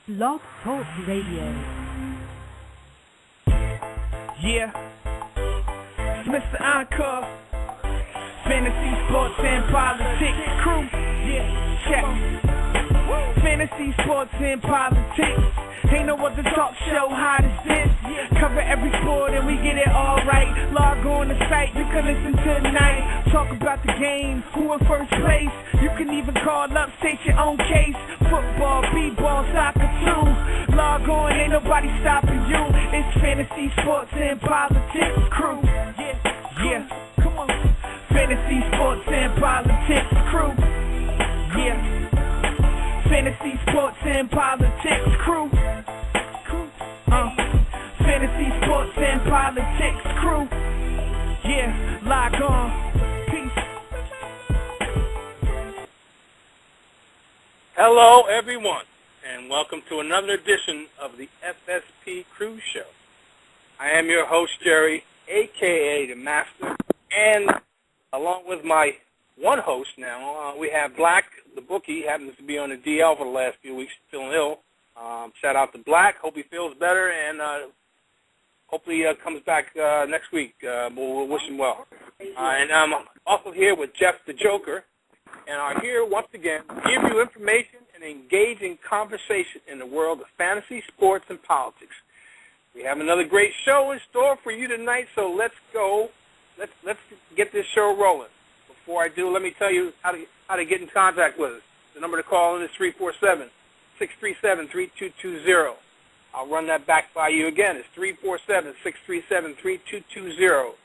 Blog Talk Radio. Yeah, it's Mr. Encore, Fantasy Sports and Politics Crew. Yeah, check. Fantasy Sports and Politics. Ain't no other talk show hot as this. Cover every sport and we get it all right. Log on the site, you can listen tonight. Talk about the game, who in first place. You can even call up, state your own case. Football, b-ball, soccer too. Log on, ain't nobody stopping you. It's Fantasy Sports and Politics Crew. Yeah, come on. Fantasy Sports and Politics Crew. Yeah. Fantasy Sports and Politics Crew. Fantasy Sports and Politics Crew. Yeah, log on. Peace. Hello, everyone, and welcome to another edition of the FSP Crew Show. I am your host, Jerry, a.k.a. The Master, and along with my one host now, we have Black, the bookie, happens to be on the DL for the last few weeks, feeling ill. Shout out to Black. Hope he feels better, and hopefully comes back next week. We'll wish him well. And I'm also here with Jeff the Joker, and are here once again to give you information and engaging conversation in the world of fantasy, sports, and politics. We have another great show in store for you tonight, so let's go. Let's get this show rolling. Before I do, let me tell you how to get in contact with us. The number to call in is 347-637-3220. I'll run that back by you again. It's 347-637-3220.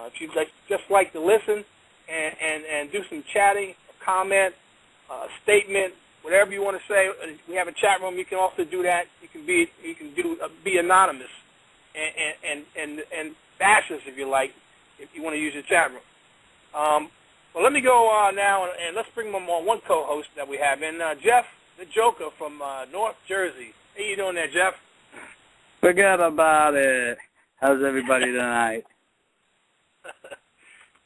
If you'd just like to listen and do some chatting, a comment, a statement, whatever you want to say, we have a chat room. You can also do that. You can be anonymous and bash us if you like, if you want to use the chat room. Well, let me go now, and let's bring on one co-host that we have in, Jeff the Joker from North Jersey. How you doing there, Jeff? Forget about it. How's everybody tonight?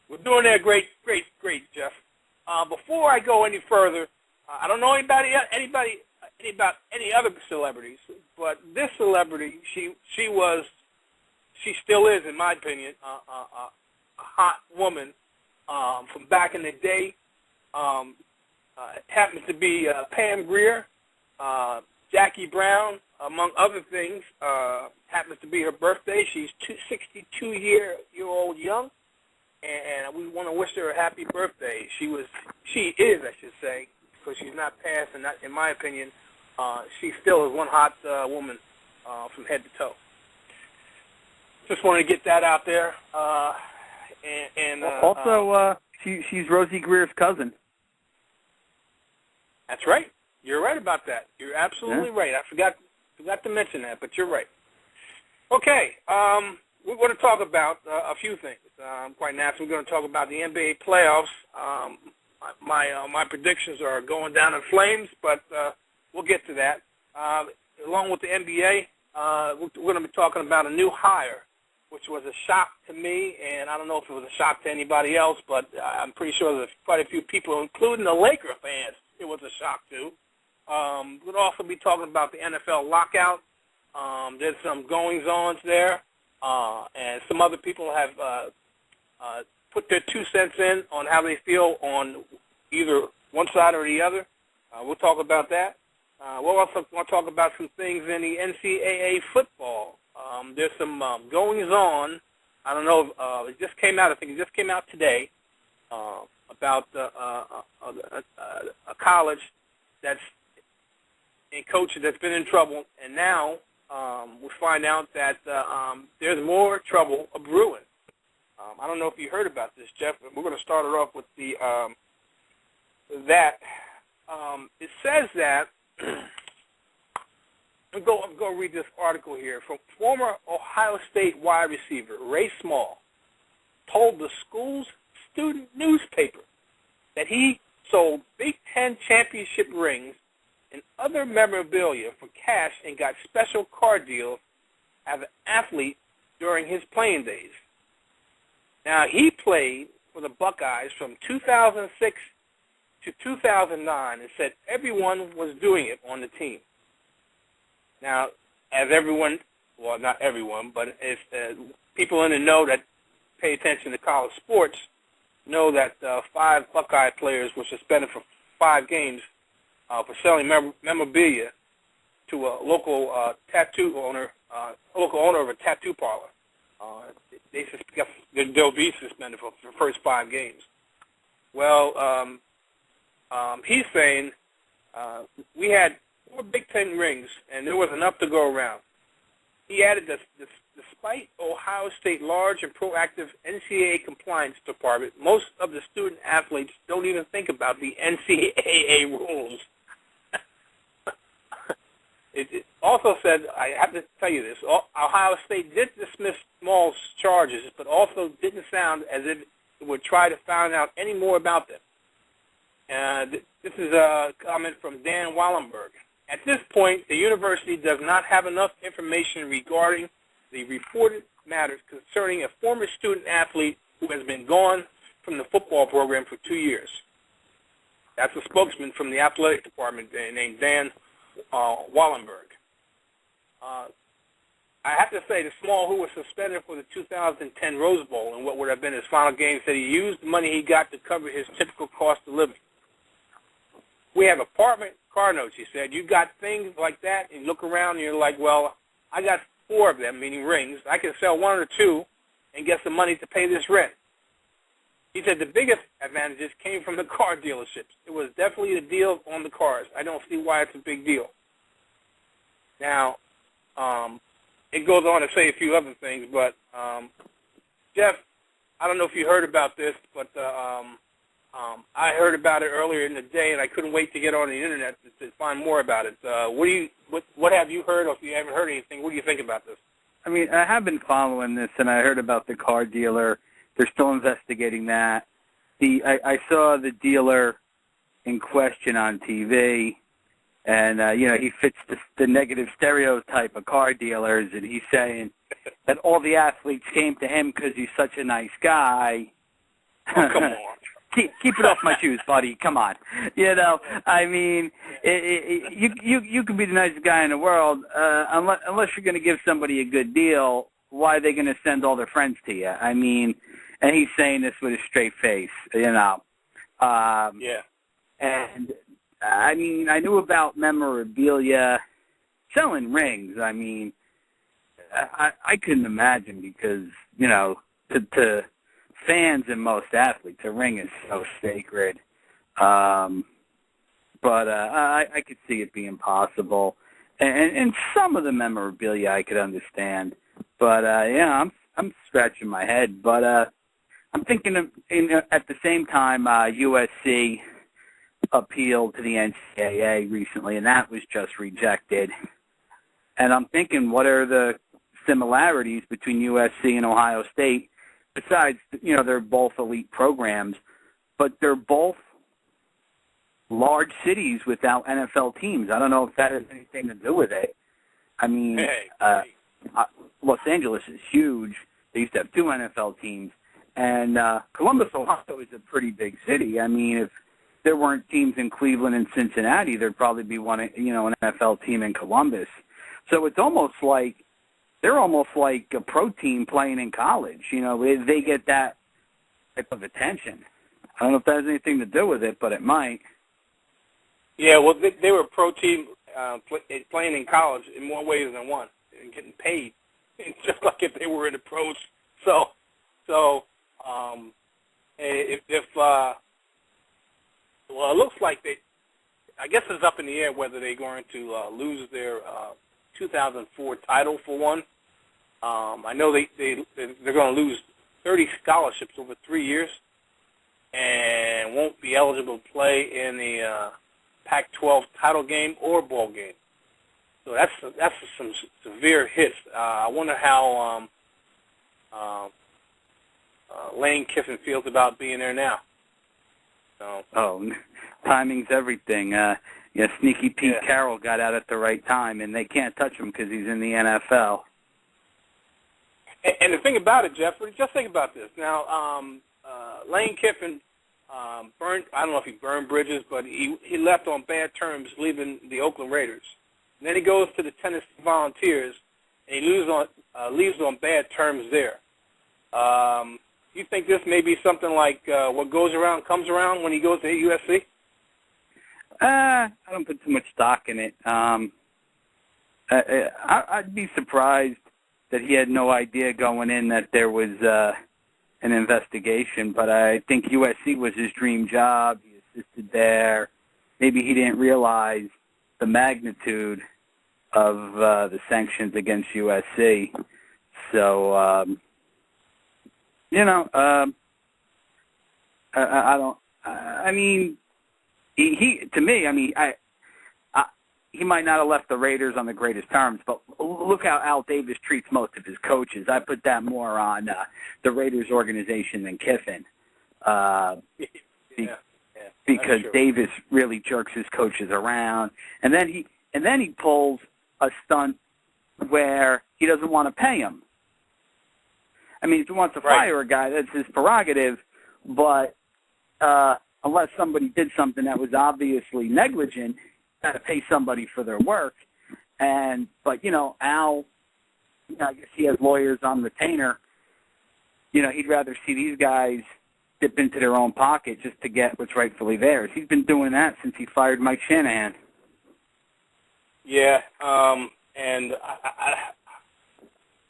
We're doing there great, Jeff. Before I go any further, I don't know about any other celebrities, but this celebrity, she still is, in my opinion, a hot woman from back in the day. Happens to be Pam Grier, Jackie Brown, among other things. Happens to be her birthday. She's 62-year-old young, and we want to wish her a happy birthday. She is, I should say, because she's not passed, and in my opinion, she still is one hot woman from head to toe. Just wanted to get that out there. She's Rosie Greer's cousin. That's right. You're right about that. You're absolutely right. I forgot to mention that, but you're right. Okay, we're going to talk about a few things. Quite naturally, we're going to talk about the NBA playoffs. My predictions are going down in flames, but we'll get to that. Along with the NBA, we're going to be talking about a new hire, which was a shock to me, and I don't know if it was a shock to anybody else, but I'm pretty sure there's quite a few people, including the Laker fans, it was a shock to. We'll also be talking about the NFL lockout. There's some goings-ons there, and some other people have put their 2 cents in on how they feel on either one side or the other. We'll talk about that. We'll also want to talk about some things in the NCAA football. There's some goings-on. I don't know. It just came out. I think it just came out today about a college that's a coach that's been in trouble, and now we find out that there's more trouble brewing. I don't know if you heard about this, Jeff, but we're going to start it off with the that. It says that. I'll go read this article here. From former Ohio State wide receiver Ray Small told the school's student newspaper that he sold Big Ten championship rings and other memorabilia for cash and got special car deals as an athlete during his playing days. Now, he played for the Buckeyes from 2006 to 2009 and said everyone was doing it on the team. Now, as everyone, well, not everyone, but it's people in the know that pay attention to college sports know that 5 Buckeye players were suspended for 5 games for selling memorabilia to a local tattoo owner, of a tattoo parlor. They'll be suspended for the first 5 games. Well, he's saying we had 4 Big Ten rings, and there was enough to go around. He added that despite Ohio State's large and proactive NCAA compliance department, most of the student athletes don't even think about the NCAA rules. It also said, I have to tell you this, Ohio State did dismiss Small's charges, but also didn't sound as if it would try to find out any more about them. This is a comment from Dan Wallenberg. At this point, the university does not have enough information regarding the reported matters concerning a former student athlete who has been gone from the football program for 2 years. That's a spokesman from the athletic department named Dan Wallenberg. I have to say, the Small, who was suspended for the 2010 Rose Bowl in what would have been his final game, said he used the money he got to cover his typical cost of living. We have apartment car notes, he said. You got things like that, and you look around and you're like, well, I got 4 of them, meaning rings. I can sell 1 or 2 and get some money to pay this rent. He said the biggest advantages came from the car dealerships. It was definitely the deal on the cars. I don't see why it's a big deal. Now, it goes on to say a few other things, but Jeff, I don't know if you heard about this, but I heard about it earlier in the day, and I couldn't wait to get on the internet to find more about it. What have you heard, or if you haven't heard anything, what do you think about this? I mean, I have been following this, and I heard about the car dealer. They're still investigating that. I saw the dealer in question on TV, and he fits the negative stereotype of car dealers, and he's saying that all the athletes came to him because he's such a nice guy. Oh, come on. Keep it off my shoes, buddy. Come on. I mean, you can be the nicest guy in the world, unless you're going to give somebody a good deal. Why are they going to send all their friends to you? I mean, and he's saying this with a straight face, Yeah. And, I mean, I knew about memorabilia, selling rings. I mean, I couldn't imagine because, to fans and most athletes, a ring is so sacred. But I could see it being possible. And some of the memorabilia I could understand. But, I'm scratching my head. But I'm thinking at the same time, USC appealed to the NCAA recently, and that was just rejected. And I'm thinking, what are the similarities between USC and Ohio State? Besides, they're both elite programs, but they're both large cities without NFL teams. I don't know if that has anything to do with it. I mean, Los Angeles is huge. They used to have 2 NFL teams. And Columbus, Ohio is a pretty big city. I mean, if there weren't teams in Cleveland and Cincinnati, there'd probably be an NFL team in Columbus. So it's almost like they're almost like a pro team playing in college. They get that type of attention. I don't know if that has anything to do with it, but it might. Yeah, well, they were a pro team playing in college in more ways than one and getting paid, just like if they were in the pros. So it looks like I guess it's up in the air whether they're going to lose their 2004 title for one. I know they're going to lose 30 scholarships over 3 years and won't be eligible to play in the Pac-12 title game or bowl game. So that's some severe hits. I wonder how Lane Kiffin feels about being there now. So. Oh, timing's everything. Sneaky Pete Carroll got out at the right time, and they can't touch him because he's in the NFL. And the thing about it, Jeff, just think about this. Now, Lane Kiffin I don't know if he burned bridges, but he left on bad terms leaving the Oakland Raiders. and then he goes to the Tennessee Volunteers, and he leaves on bad terms there. You think this may be something like what goes around comes around when he goes to USC? I don't put too much stock in it. I'd be surprised that he had no idea going in that there was an investigation, but I think USC was his dream job. He assisted there. Maybe he didn't realize the magnitude of the sanctions against USC. So, I don't. I mean, he to me. I mean, he might not have left the Raiders on the greatest terms, but look how Al Davis treats most of his coaches. I put that more on the Raiders organization than Kiffin, because Davis really jerks his coaches around, and then he pulls a stunt where he doesn't want to pay him. I mean, if he wants to fire a guy, that's his prerogative, but unless somebody did something that was obviously negligent, got to pay somebody for their work. But Al, I guess he has lawyers on retainer. He'd rather see these guys dip into their own pocket just to get what's rightfully theirs. He's been doing that since he fired Mike Shanahan. Yeah, and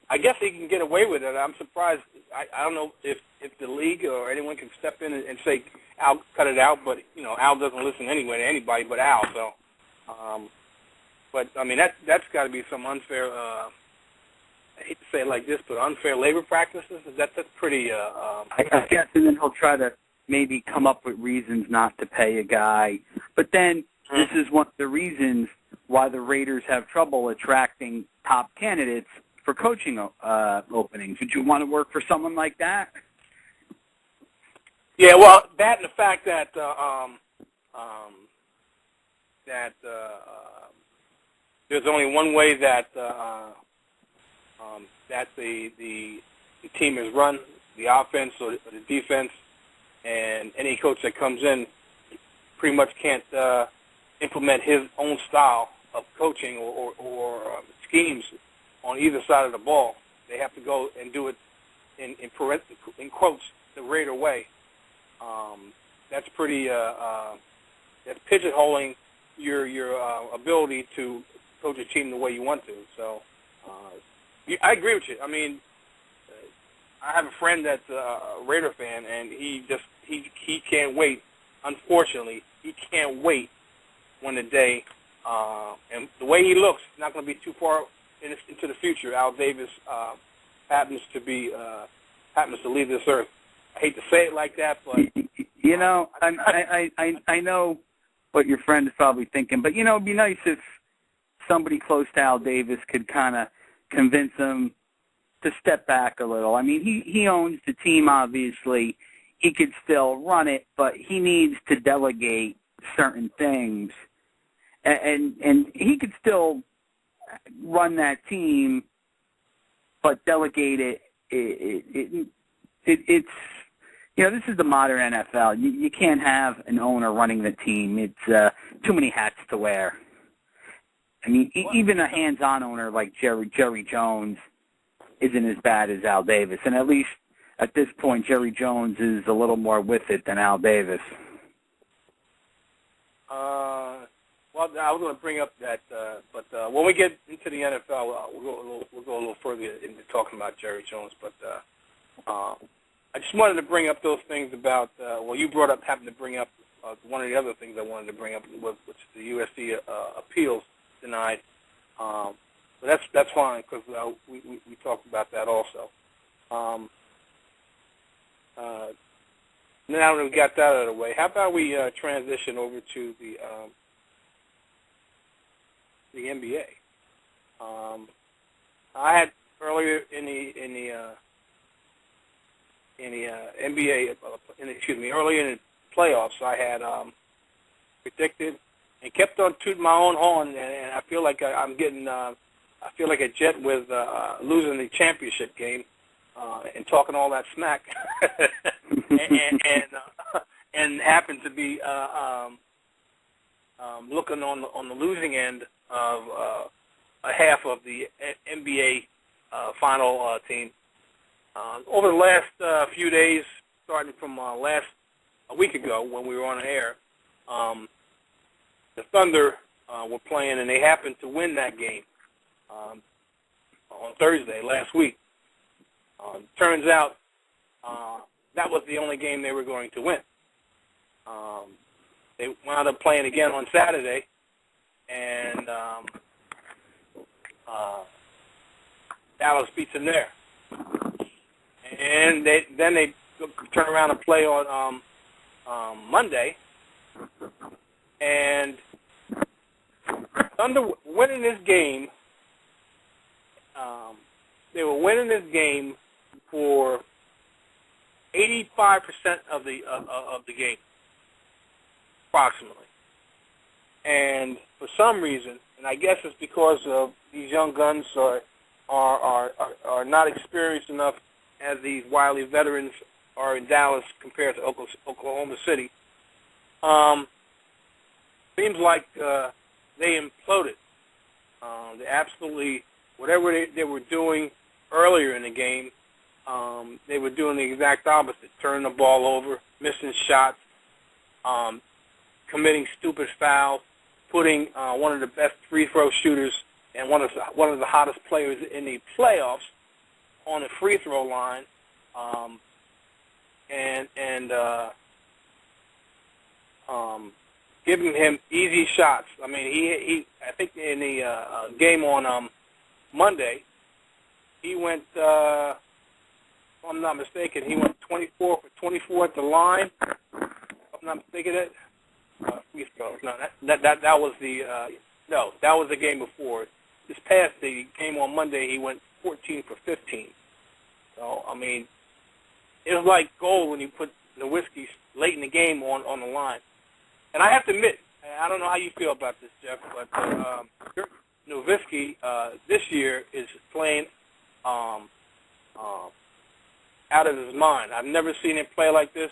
I guess he can get away with it. I'm surprised. I don't know if the league or anyone can step in and say, Al, cut it out, but, Al doesn't listen anyway to anybody but Al, so. But, I mean, that's got to be some unfair, I hate to say it like this, but unfair labor practices. That's pretty... I guess, and then he'll try to maybe come up with reasons not to pay a guy. But then this is one of the reasons why the Raiders have trouble attracting top candidates for coaching openings. Would you want to work for someone like that? Yeah, well, that and the fact that there's only one way that that the team is run, the offense or the defense, and any coach that comes in pretty much can't implement his own style of coaching or schemes on either side of the ball. They have to go and do it in quotes the Raider way. That's pretty that's pigeonholing your ability to coach a team the way you want to. So I agree with you. I mean, I have a friend that's a Raider fan, and he can't wait. Unfortunately, he can't wait when the day and the way he looks, not going to be too far into the future. Al Davis happens to leave this earth. I hate to say it like that, but I know what your friend is probably thinking, but it'd be nice if somebody close to Al Davis could kind of convince him to step back a little. I mean, he owns the team, obviously. He could still run it, but he needs to delegate certain things, and he could still run that team, but delegate it. It's this is the modern NFL. You can't have an owner running the team. It's too many hats to wear. I mean, even a hands-on owner like Jerry Jones isn't as bad as Al Davis, and at least at this point, Jerry Jones is a little more with it than Al Davis. Well, I was going to bring up that, but when we get into the NFL, we'll go a little further into talking about Jerry Jones. But I just wanted to bring up those things about. You happened to bring up one of the other things I wanted to bring up, which is the USC appeals denied. But that's fine because we talked about that also. Now that we got that out of the way, how about we transition over to the NBA? I had earlier in the NBA, earlier in the playoffs, I had predicted and kept on tooting my own horn, and I feel like I'm getting, I feel like a Jet with losing the championship game and talking all that smack, and happened to be looking on the losing end of a half of the NBA final team. Over the last few days, starting from a week ago when we were on air, the Thunder were playing, and they happened to win that game on Thursday last week. Turns out that was the only game they were going to win. They wound up playing again on Saturday, and Dallas beats them there. And then they turn around and play on Monday, and Thunder winning this game. They were winning this game for 85% of the game, approximately. And for some reason, and I guess it's because of these young guns are not experienced enough as these wily veterans are in Dallas compared to Oklahoma City. Seems like they imploded. They absolutely, whatever they were doing earlier in the game, they were doing the exact opposite, turning the ball over, missing shots, committing stupid fouls, putting one of the best free throw shooters and one of the hottest players in the playoffs on the free throw line, and giving him easy shots. I mean, he I think in the game on Monday, he went, if I'm not mistaken, he went 24 for 24 at the line. If I'm not mistaken, free throws. No, that was the that was the game before. This past the game on Monday, he went 14 for 15. So I mean, it was like gold when you put the whiskey late in the game on the line. And I have to admit, I don't know how you feel about this, Jeff, but Nowitzki this year is playing out of his mind. I've never seen him play like this.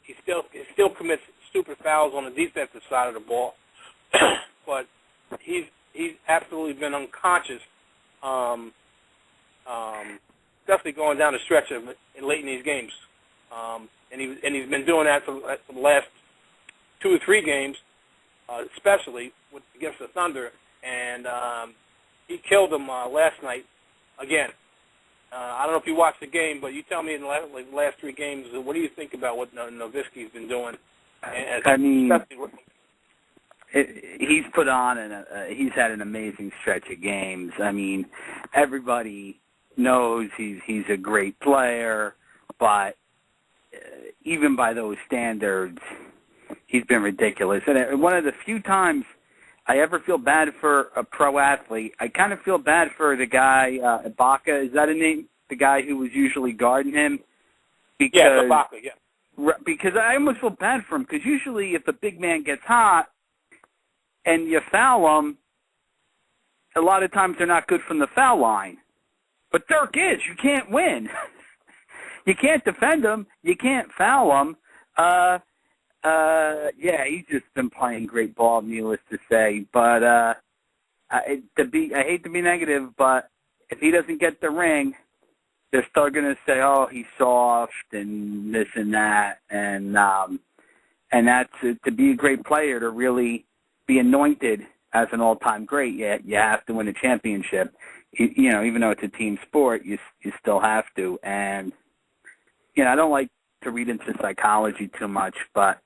He still commits stupid fouls on the defensive side of the ball, but he's absolutely been unconscious, definitely going down the stretch of late in these games, and he's been doing that for the last 2 or 3 games, especially against the Thunder, and he killed them last night again. I don't know if you watched the game, but you tell me in the last 3 games, what do you think about what Nowitzki's been doing? I mean, he's put on, he's had an amazing stretch of games. I mean, everybody knows he's a great player, but even by those standards, he's been ridiculous. And one of the few times I ever feel bad for a pro athlete, I kind of feel bad for the guy, Ibaka. Is that a name? The guy who was usually guarding him? Because, yeah, Ibaka, yeah. Because I almost feel bad for him, because usually if a big man gets hot and you foul him, a lot of times they're not good from the foul line. But Dirk is. You can't win. You can't defend him. You can't foul him. Yeah, he's just been playing great ball, needless to say. But I hate to be negative, but if he doesn't get the ring, they're still going to say, "Oh, he's soft and this and that," and that's to be a great player, to really be anointed as an all-time great. You have to win a championship. You know, even though it's a team sport, you still have to. And I don't like to read into psychology too much, but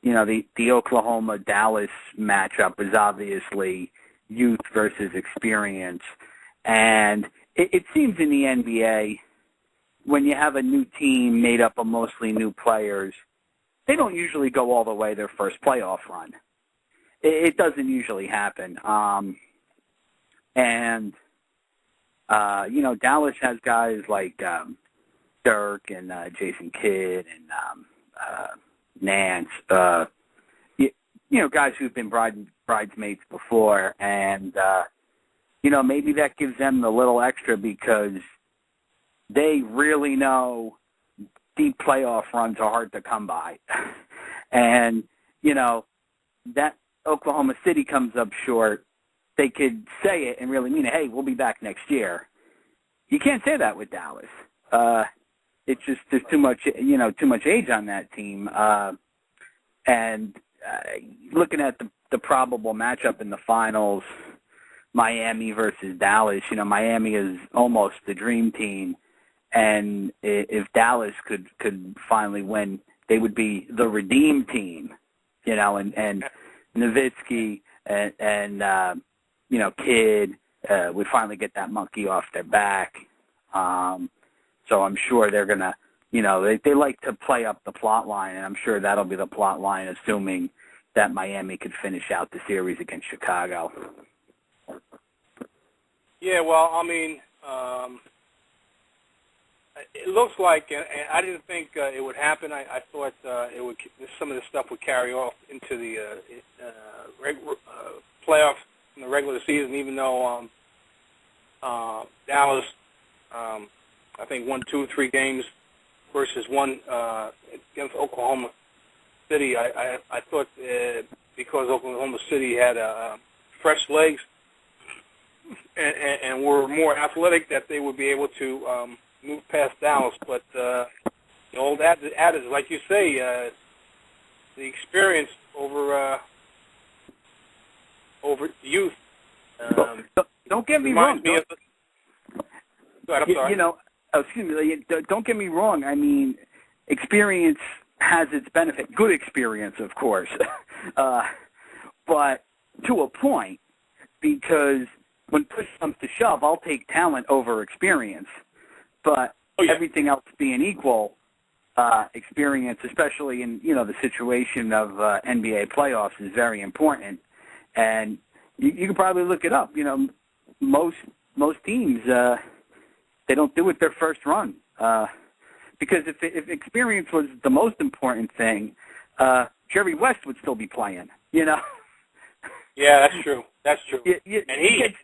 the Oklahoma-Dallas matchup is obviously youth versus experience. And it seems in the NBA, when you have a new team made up of mostly new players, they don't usually go all the way their first playoff run. It doesn't usually happen. Dallas has guys like Dirk and Jason Kidd and Nance, guys who've been bridesmaids before, and maybe that gives them the little extra because they really know deep playoff runs are hard to come by. And, that Oklahoma City comes up short, they could say it and really mean it. Hey, we'll be back next year. You can't say that with Dallas. It's just there's too much age on that team. And looking at the probable matchup in the finals, Miami versus Dallas, Miami is almost the dream team. And if Dallas could finally win, they would be the redeem team, and Nowitzki and Kidd would finally get that monkey off their back. So I'm sure they're going to, they like to play up the plot line, and I'm sure that'll be the plot line, assuming that Miami could finish out the series against Chicago. Yeah, well, I mean, it looks like, and I didn't think it would happen. I thought some of this stuff would carry off into the playoffs in the regular season, even though Dallas, I think, won 2 or 3 games versus one against Oklahoma City. I thought because Oklahoma City had fresh legs and were more athletic that they would be able to move past Dallas. But the old adage, like you say, the experience over youth. Don't get me wrong. Go ahead, I'm sorry. Excuse me. Don't get me wrong. I mean, experience has its benefit. Good experience, of course, but to a point, because when push comes to shove, I'll take talent over experience. But everything else being equal, experience, especially in the situation of NBA playoffs, is very important. And you can probably look it up. Most teams they don't do it their first run because if experience was the most important thing, Jerry West would still be playing. Yeah, that's true. That's true. And it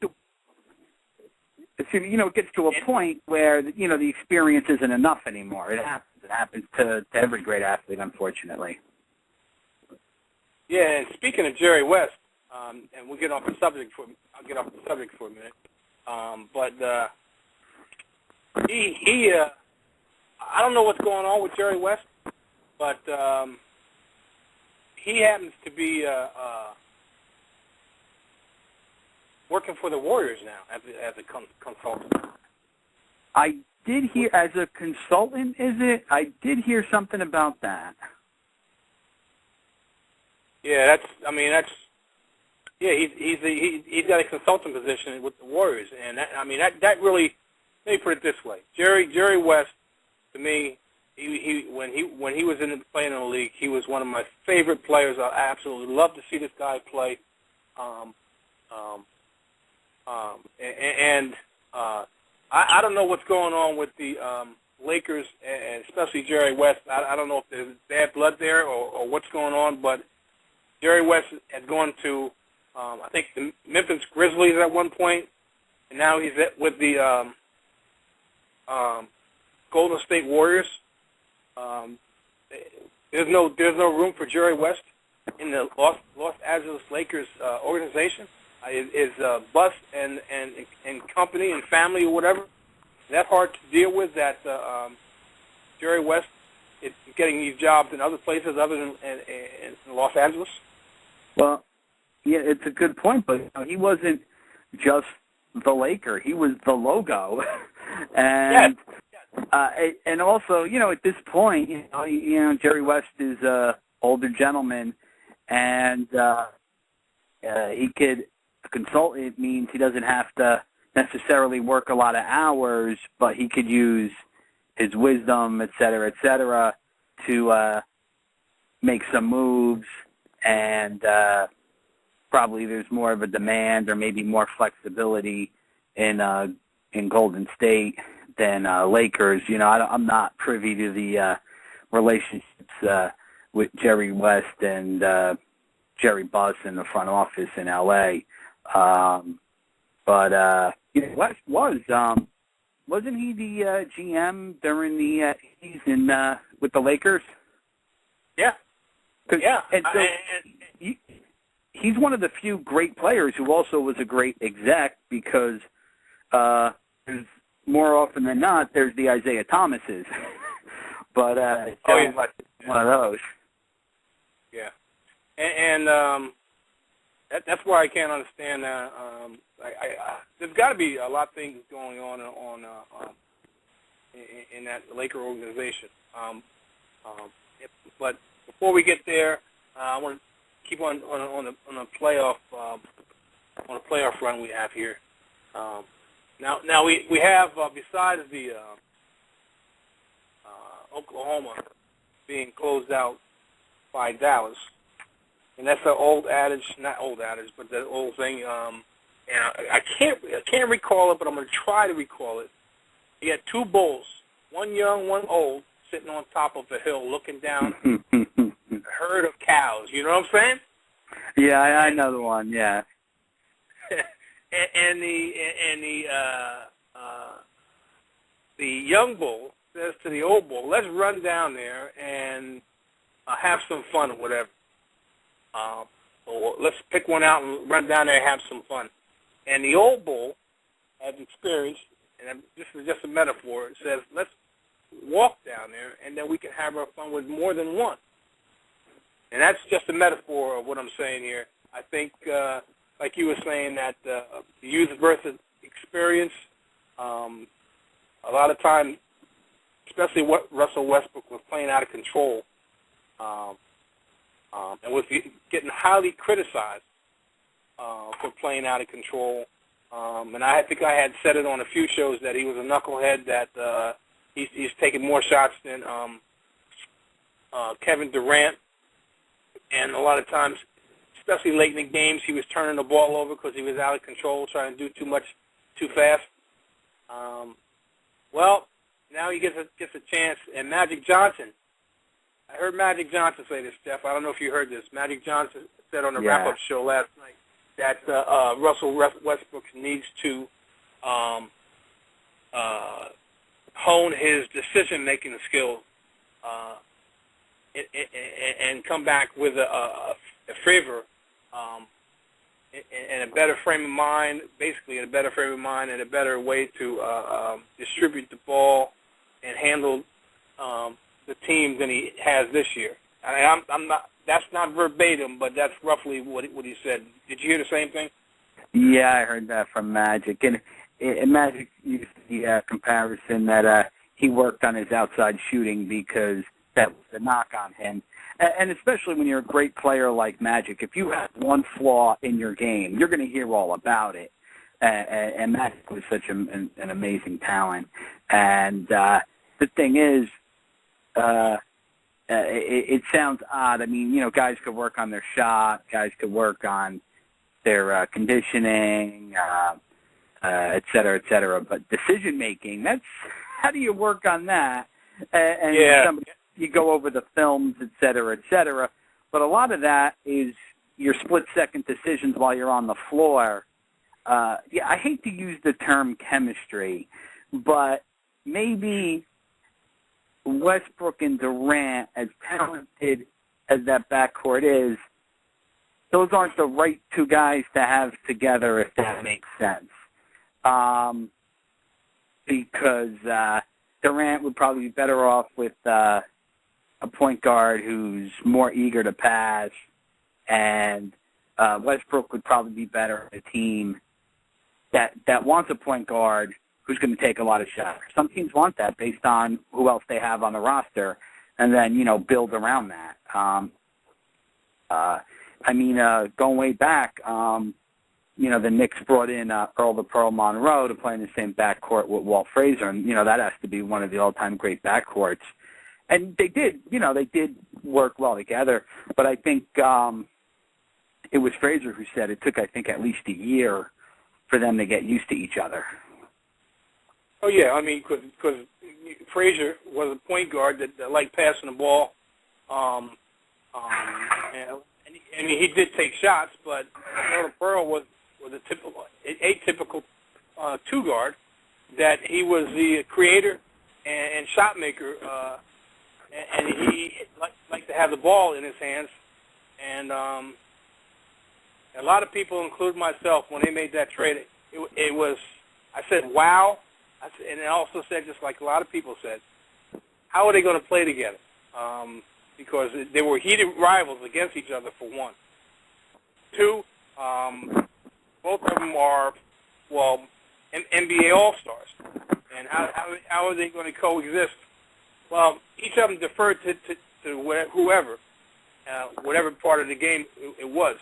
gets to a point where the experience isn't enough anymore. It happens. It happens to every great athlete, unfortunately. Yeah, and speaking of Jerry West, and we'll get off the subject I'll get off the subject for a minute. But he I don't know what's going on with Jerry West, but he happens to be working for the Warriors now as a consultant. I did hear, as a consultant, is it? I did hear something about that. Yeah, he's got a consultant position with the Warriors, and that really, let me put it this way: Jerry West, to me, when he was playing in the league, he was one of my favorite players. I absolutely love to see this guy play. I don't know what's going on with the Lakers, and especially Jerry West. I don't know if there's bad blood there or what's going on, but Jerry West had gone to, I think, the Memphis Grizzlies at one point, and now he's with the Golden State Warriors. There's no room for Jerry West in the Los Angeles Lakers organization. His bus and company and family or whatever, that hard to deal with, that Jerry West is getting these jobs in other places other than in Los Angeles? Well, yeah, it's a good point, but he wasn't just the Laker. He was the logo. And yes. And also, at this point, Jerry West is an older gentleman, and he could, a consultant means he doesn't have to necessarily work a lot of hours, but he could use his wisdom, et cetera, to make some moves, and probably there's more of a demand or maybe more flexibility in Golden State than Lakers. I'm not privy to the relationships with Jerry West and Jerry Buss in the front office in L.A., but West wasn't he the GM during the 80s with the Lakers? Yeah. And so he's one of the few great players who also was a great exec, because there's, more often than not, there's the Isaiah Thomases. But it sounds like one of those. Yeah. And that's why I can't understand that. There's got to be a lot of things going on in that Laker organization. But before we get there, I want to keep on the playoff run we have here. Now we have besides the Oklahoma being closed out by Dallas, and that's an old adage, not old adage, but the old thing. And I can't recall it, but I'm going to try to recall it. You had two bulls, one young, one old, sitting on top of a hill looking down a herd of cows. You know what I'm saying? Yeah, I know the one. Yeah. and the young bull says to the old bull, "Let's run down there and have some fun or whatever. Or let's pick one out and run down there and have some fun." And the old bull has experience, and this is just a metaphor. It says, "Let's walk down there, and then we can have our fun with more than one." And that's just a metaphor of what I'm saying here. I think, like you were saying, that the youth versus experience, a lot of times, especially what Russell Westbrook was playing out of control, and was getting highly criticized for playing out of control. And I think I had said it on a few shows that he was a knucklehead, that he's taken more shots than Kevin Durant. And a lot of times, especially late in the games, he was turning the ball over because he was out of control, trying to do too much too fast. Well, now he gets a chance. And Magic Johnson, I heard Magic Johnson say this, Jeff. I don't know if you heard this. Magic Johnson said on the wrap-up show last night that Russell Westbrook needs to hone his decision-making skills and come back with a favor and a better frame of mind, basically in a better frame of mind and a better way to distribute the ball and handle the team than he has this year. I'm not. That's not verbatim, but that's roughly what he said. Did you hear the same thing? Yeah, I heard that from Magic. And Magic used the comparison that he worked on his outside shooting because that was the knock on him. And especially when you're a great player like Magic, if you have one flaw in your game, you're going to hear all about it. And Magic was such an amazing talent. And the thing is, it sounds odd. I mean, guys could work on their shot, guys could work on their conditioning, et cetera, but decision-making, how do you work on that? And you go over the films, et cetera, but a lot of that is your split-second decisions while you're on the floor. I hate to use the term chemistry, but maybe Westbrook and Durant, as talented as that backcourt is, those aren't the right two guys to have together, if that makes sense. Because Durant would probably be better off with a point guard who's more eager to pass, and Westbrook would probably be better at a team that wants a point guard who's going to take a lot of shots. Some teams want that based on who else they have on the roster, and then, build around that. Going way back, the Knicks brought in Earl the Pearl Monroe to play in the same backcourt with Walt Frazier, and, that has to be one of the all-time great backcourts. And they did work well together, but I think it was Frazier who said it took, at least a year for them to get used to each other. Oh, yeah, because Frazier was a point guard that liked passing the ball. And he did take shots, but Earl Pearl was a atypical two guard, that he was the creator and shot maker, and he liked to have the ball in his hands, and A lot of people, including myself, when they made that trade, it was, I said, wow. And I also said, just like a lot of people said, how are they going to play together? Because they were heated rivals against each other, for one. Two, both of them are, well, NBA All-Stars. And how are they going to coexist? Well, each of them deferred to whoever, whatever part of the game it was.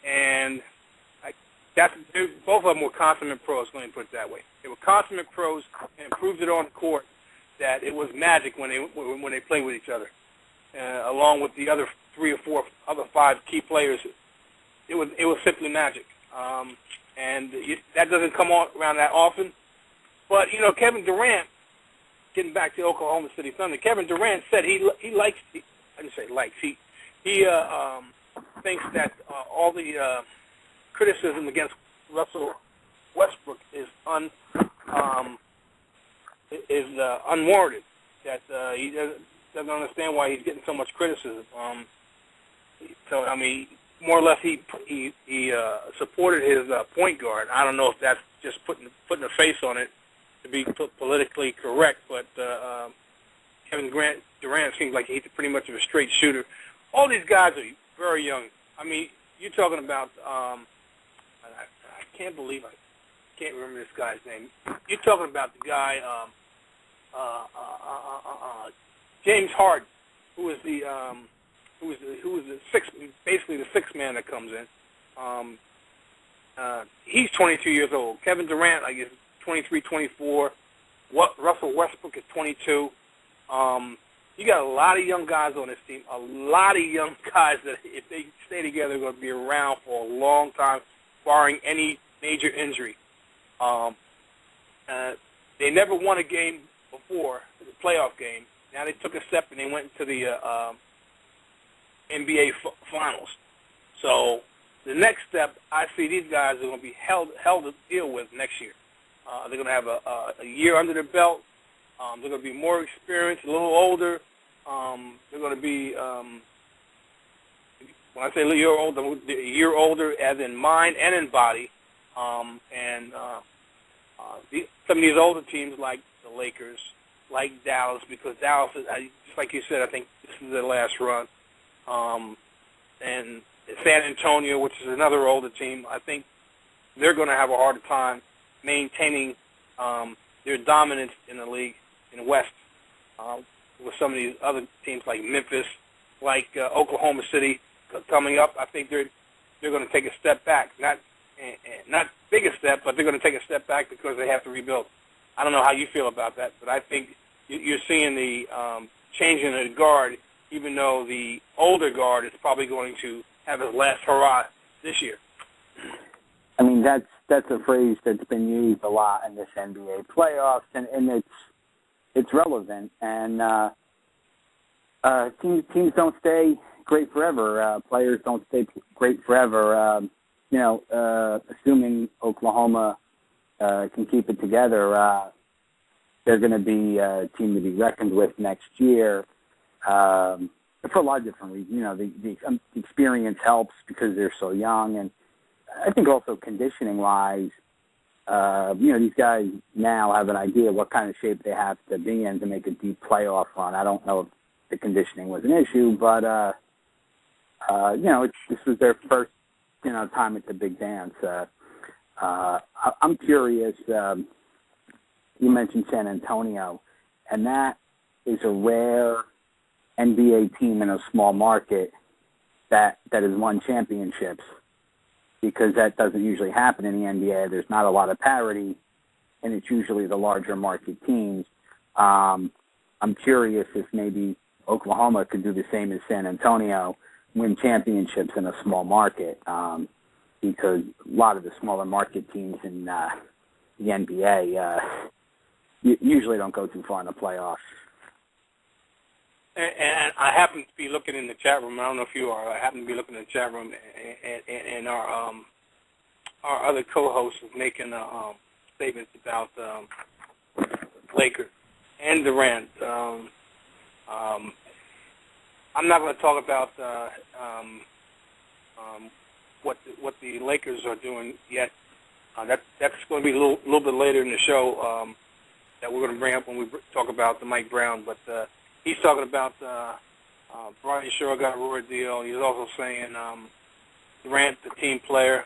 And both of them were consummate pros, let me put it that way. They were consummate pros and proved it on the court that it was magic when they played with each other. Along with the other 3 or 4 other 5 key players, it was simply magic. And that doesn't come around that often. But, Kevin Durant, getting back to Oklahoma City Thunder, Kevin Durant said he likes, I didn't say likes, he thinks that all the criticism against Russell Westbrook is unwarranted. That he doesn't understand why he's getting so much criticism. So I mean, more or less, he supported his point guard. I don't know if that's just putting a face on it to be politically correct, but Kevin Durant seems like he's pretty much of a straight shooter. All these guys are very young. I mean, you're talking about, I can't believe I can't remember this guy's name. You're talking about the guy, James Harden, who was the basically the sixth man that comes in. He's 22 years old. Kevin Durant, I guess, 23, 24. Russell Westbrook is 22. You got a lot of young guys on this team, a lot of young guys that, if they stay together, are going to be around for a long time, barring any major injury. They never won a game before, the playoff game. Now they took a step and they went into the NBA Finals. So the next step, I see these guys are going to be held to deal with next year. They're going to have a year under their belt. They're going to be more experienced, a little older. They're going to be, when I say a year older, as in mind and in body. Some of these older teams, like the Lakers, like Dallas, because Dallas, just like you said, I think this is their last run. And San Antonio, which is another older team, I think they're going to have a harder time maintaining their dominance in the league in the West. With some of these other teams like Memphis, like Oklahoma City coming up, I think they're going to take a step back. Not big a step, but they're going to take a step back because they have to rebuild. I don't know how you feel about that, but I think you're seeing the change in the guard, even though the older guard is probably going to have his last hurrah this year. I mean, that's a phrase that's been used a lot in this NBA playoffs, and it's relevant. And teams don't stay great forever. Players don't stay great forever. Assuming Oklahoma can keep it together, they're going to be a team to be reckoned with next year for a lot of different reasons. The experience helps because they're so young, and I think also conditioning-wise, these guys now have an idea what kind of shape they have to be in to make a deep playoff run. I don't know if the conditioning was an issue, but this was their first time at the big dance. I'm curious. You mentioned San Antonio, and that is a rare NBA team in a small market that has won championships, because that doesn't usually happen in the NBA. There's not a lot of parity, and it's usually the larger market teams. I'm curious if maybe Oklahoma could do the same as San Antonio, win championships in a small market, because a lot of the smaller market teams in the NBA usually don't go too far in the playoffs. And I happen to be looking in the chat room. I don't know if you are. I happen to be looking in the chat room, and our other co-host is making statements about Lakers and Durant. I'm not going to talk about what the Lakers are doing yet. That's going to be a little bit later in the show that we're going to bring up when we talk about the Mike Brown. But he's talking about Brian Shaw got a raw deal. He's also saying Durant, the team player.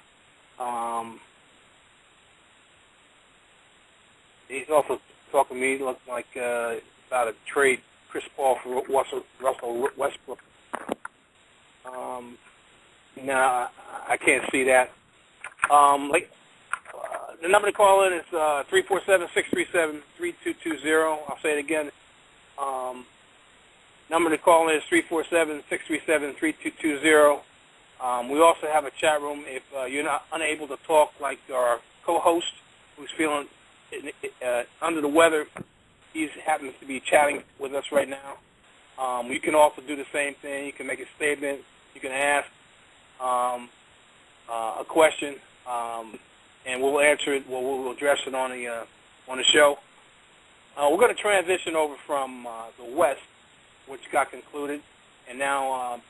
He's also talking to me like about a trade, Chris Paul for Russell Westbrook. No, I can't see that. The number to call in is 347-637-3220. I'll say it again. Number to call in is 347-637-3220. We also have a chat room if you're not unable to talk, like our co-host who's feeling under the weather. He happens to be chatting with us right now. You can also do the same thing. You can make a statement. You can ask a question, and we'll answer it. We'll address it on the show. We're going to transition over from the West, which got concluded, and now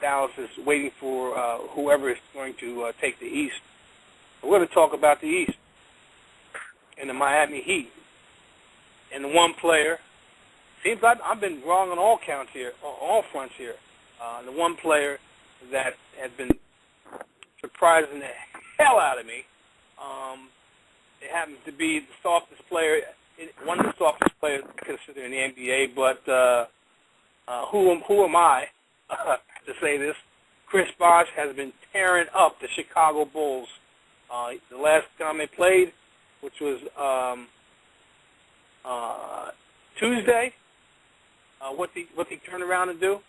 Dallas is waiting for whoever is going to take the East. We're going to talk about the East and the Miami Heat. And the one player, seems like I've been wrong on all counts here, all fronts here. The one player that has been surprising the hell out of me, it happens to be the softest player, one of the softest players considered in the NBA, but who am I to say this? Chris Bosh has been tearing up the Chicago Bulls. The last time they played, which was Tuesday, what's he turned around and do?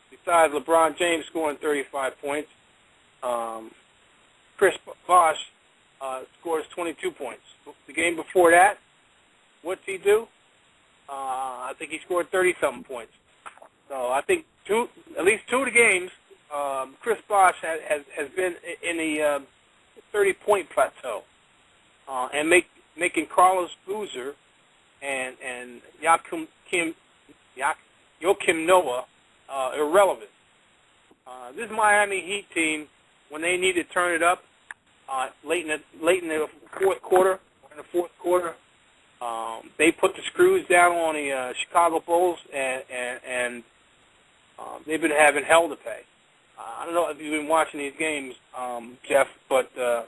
Besides LeBron James scoring 35 points, Chris Bosh scores 22 points. The game before that, what's he do? I think he scored 30-something points. So I think at least two of the games, Chris Bosh has been in the 30-point plateau, and making Carlos Boozer and Joakim Noah irrelevant. This Miami Heat team, when they need to turn it up late in the fourth quarter, they put the screws down on the Chicago Bulls, and they've been having hell to pay. I don't know if you've been watching these games, Jeff, but I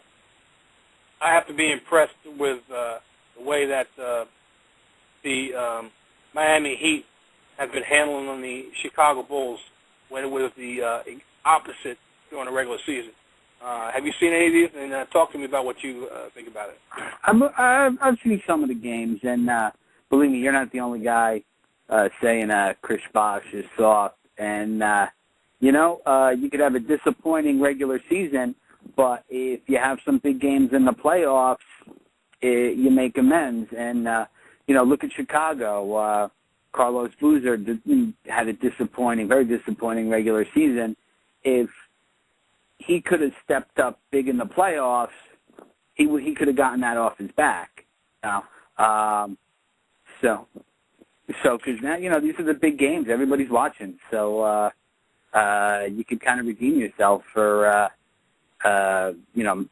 have to be impressed with the way that the Miami Heat have been handling the Chicago Bulls when it was the opposite during the regular season. Have you seen any of these? And talk to me about what you think about it. I've seen some of the games, and believe me, you're not the only guy saying Chris Bosh is soft. And, you could have a disappointing regular season, but if you have some big games in the playoffs, you make amends. And, look at Chicago. Carlos Boozer had a very disappointing regular season. If he could have stepped up big in the playoffs, he could have gotten that off his back. So because now, these are the big games. Everybody's watching. So you could kind of redeem yourself for,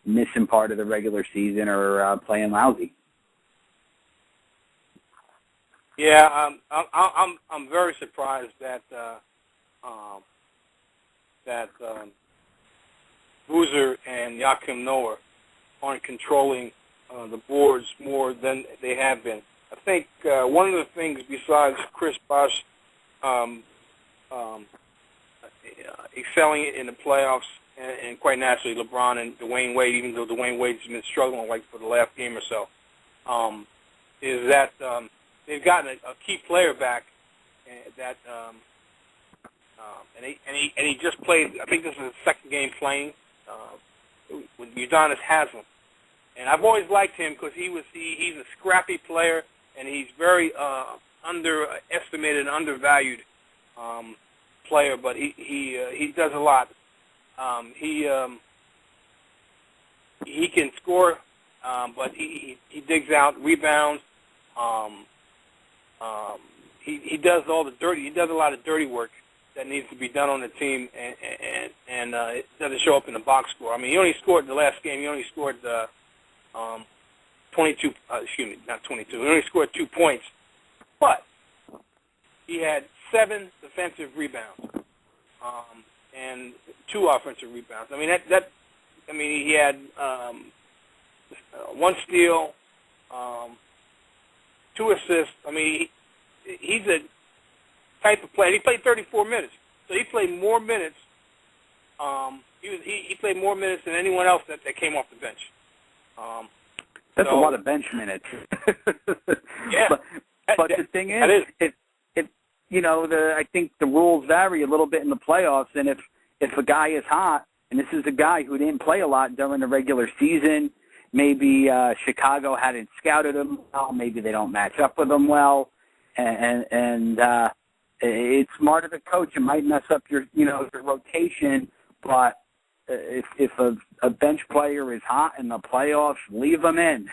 missing part of the regular season or playing lousy. Yeah, I'm very surprised that Boozer and Joakim Noah aren't controlling the boards more than they have been. I think one of the things besides Chris Bosh excelling in the playoffs, and quite naturally LeBron and Dwayne Wade, even though Dwayne Wade's been struggling like for the last game or so, is that they've gotten a key player back that and he just played. I think this is his second game playing with Udonis Haslem, and I've always liked him because he's a scrappy player, and he's very underestimated and undervalued player, but he does a lot. He can score, but he digs out, rebounds. He does all the dirty. He does a lot of dirty work, that needs to be done on the team, and it doesn't show up in the box score. I mean, he only scored the last game. He only scored 22. Excuse me, not 22. He only scored 2 points, but he had 7 defensive rebounds and 2 offensive rebounds. I mean, I mean, he had 1 steal, 2 assists. I mean, he's a type of player. He played 34 minutes, so he played more minutes. He played more minutes than anyone else that came off the bench. That's a lot of bench minutes. Yeah, but the thing is, if you know, I think the rules vary a little bit in the playoffs, and if a guy is hot, and this is a guy who didn't play a lot during the regular season, maybe Chicago hadn't scouted him well, maybe they don't match up with him well, and it's smart of a coach. It might mess up your rotation, but if a bench player is hot in the playoffs, leave them in.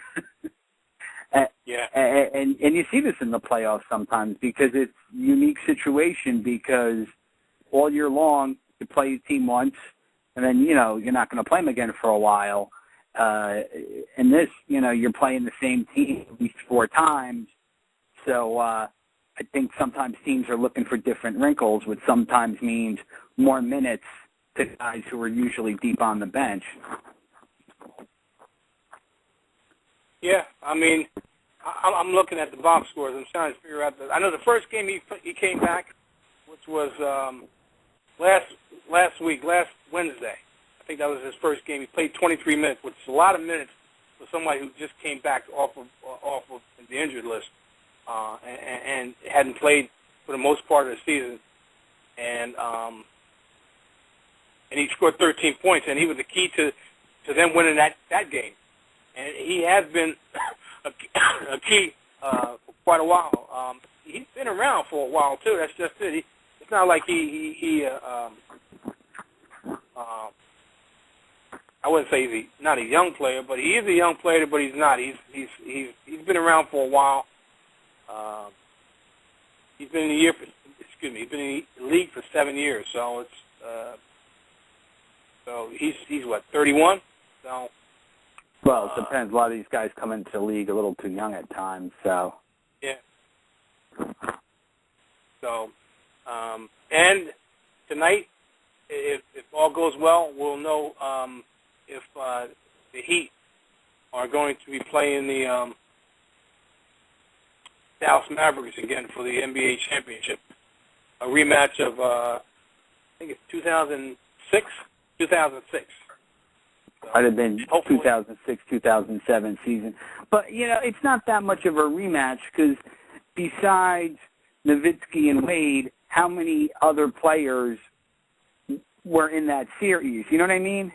Yeah. And you see this in the playoffs sometimes because it's a unique situation because all year long you play your team once and then, you're not going to play them again for a while. And this, you're playing the same team at least 4 times. So I think sometimes teams are looking for different wrinkles, which sometimes means more minutes to guys who are usually deep on the bench. Yeah, I mean, I'm looking at the box scores. I'm trying to figure out I know the first game he came back, which was last Wednesday. I think that was his first game. He played 23 minutes, which is a lot of minutes for somebody who just came back off of the injured list and hadn't played for the most part of the season. And he scored 13 points, and he was the key to them winning that game. And he has been a key for quite a while. He's been around for a while too. That's just it. It's not like I wouldn't say he's not a young player, but he is a young player. But he's not. He's been around for a while. He's been in He's been in the league for 7 years. So it's so he's what, 31. So. Well, it depends. A lot of these guys come into the league a little too young at times, so. Yeah. So, and tonight, if all goes well, we'll know if the Heat are going to be playing the Dallas Mavericks again for the NBA championship. A rematch of, I think it's 2006. Might have been 2006, 2007 season. But, it's not that much of a rematch because besides Nowitzki and Wade, how many other players were in that series? You know what I mean?